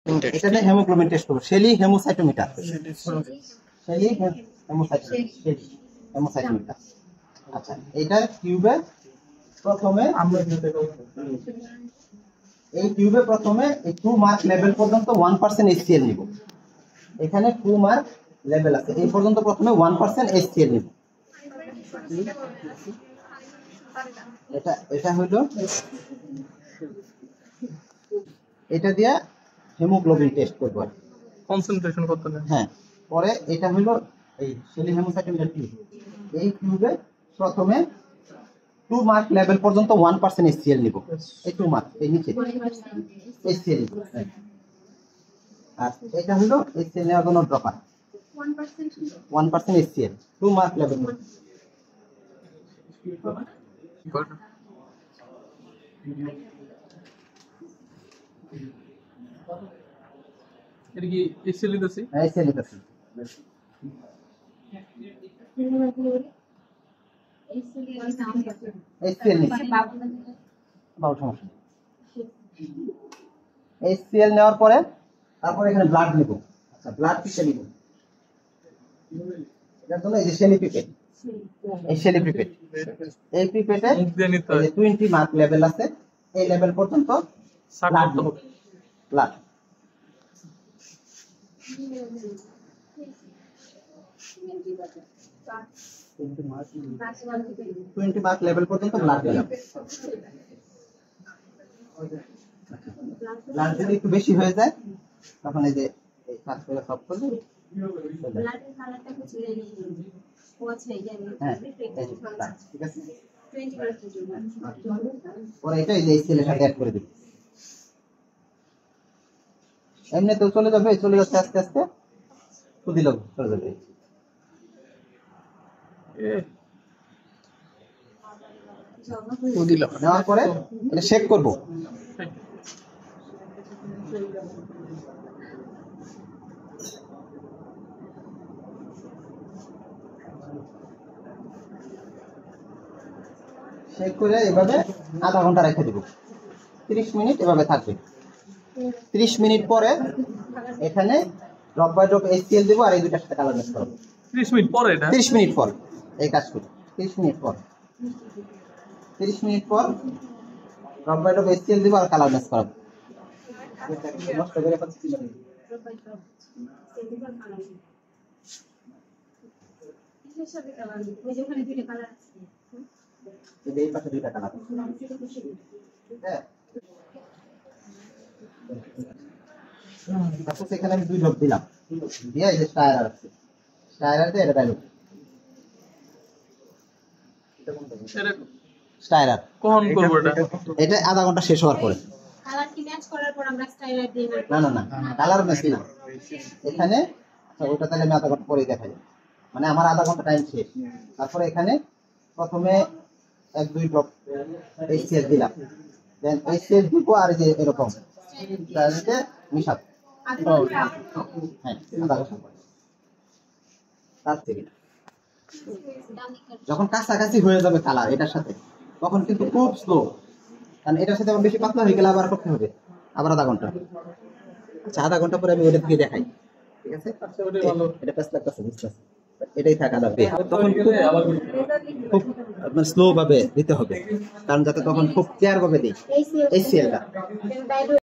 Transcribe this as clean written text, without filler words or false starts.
এটাতে haemoglobin test করব, Shelley হেমোসাইটোমিটার। Shelley হেমোসাইটোমিটার। আচ্ছা, এটা টিউবে প্রথমে এই 2 মার্ক লেভেল পর্যন্ত 1% HCl নিব। এখানে 2 মার্ক লেভেল আছে, এই পর্যন্ত প্রথমে 1% HCl নিব। এটা হলো, এটা দিয়া হেমোগ্লোবিন টেস্ট করব, কনসেন্ট্রেশন কত না। হ্যাঁ, পরে এটা হলো এই শেলি হেমোসাইটোমিটার টিউব। এই টিউবে প্রথমে 2 মার্ক লেভেল পর্যন্ত 1% HCl নিব। এই 2 মার্ক এই নিচে HCl, আর এটা হলো HCl নেওয়ার জন্য ড্রপার 1% HCl 2 মার্ক লেভেল। এটা কি HCl দিতেছি? হ্যাঁ, HCl দিতেছি। HCl নিচ্ছি, বাবু সমস্যা। HCl নেওয়ার পরে তারপরে এখানে ব্লাড নিব। আচ্ছা, ব্লাড কিসে নিব? এটার জন্য এই যে শেলি পিপেট, এই শেলি পিপেট, এই পিপেটে 20 মার্ক লেভেল আছে, এই লেভেল পর্যন্ত ব্লাড নিব। ব্লাড 20 মার্ক লেভেল পর্যন্ত ব্লাড দিলাম। ব্লাড যদি একটু বেশি হয়ে যায় তখন এই যে এই কাজ করে সব করলে ব্লাডের কালারটা কিছু ওয়াচে যাবে। হ্যাঁ, ঠিক আছে। 20 মার্ক পরে এটা এই যে HCl-এর সাথে অ্যাড করে দিই। এমনি তো চলে যাচ্ছে আস্তে আস্তে, তো দিলাম চলে যাবে। নেওয়ার পরে এটা শেক করব। শেক করে এভাবে আধা ঘন্টা রেখে দেব, 30 মিনিট এভাবে থাকবে। 30 মিনিট পরে এখানে ড্রপ বাই ড্রপ HCl দেব, আর এই দুইটার সাথে কালার মিক্স করব। 30 মিনিট পরে এটা 30 মিনিট পর এই কাজ করব। 30 মিনিট পর ড্রপ বাই ড্রপ HCl দেব আর কালার মিক্স করব। নষ্ট করে ফেলছি না, হিসাবে কালার ওই যে ওখানে দুইটা কালার আছে, এই পাশে দুইটা কালার। হ্যাঁ, তারপর এখানে আমি 2 ড্রপ দিলাম, দিয়ে এই যে স্টাইরার আছে, স্টাইরারতে এটা ডাইলুট, স্টাইরার কখন করব এটা আধা ঘন্টা শেষ হওয়ার পরে। কালার কি ম্যাচ করার পর আমরা স্টাইরার দিই না? না, কালার ম্যাচ না এখানে। আচ্ছা, ওটা তাহলে আমি আধা ঘন্টা পরেই দেখাই, মানে আমার আধা ঘন্টা টাইম শেষ। তারপরে এখানে প্রথমে 1-2 ড্রপ HCl দিলাম, দেন HCl দিব, আর এই যে এরকম তাহলে মিশাব। হ্যাঁ, আধা ঘন্টা পরে। তার থেকে যখন কাছাকাছি হয়ে যাবে কালার এটার সাথে, তখন কিন্তু খুব স্লো, কারণ এটার সাথে আবার বেশি পাতলা হয়ে গেলে আবার করতে হবে আবার আধা ঘন্টা। আচ্ছা, আধা ঘন্টা পরে আমি ওটা থেকে দেখাই, ঠিক আছে? এটা পেস্ট লাগতেছে, বুঝতে পারছি, এটাই থাকা লাগবে। তখন খুব স্লো ভাবে দিতে হবে, কারণ যাতে তখন খুব ক্লিয়ার ভাবে দিই HCl-টা।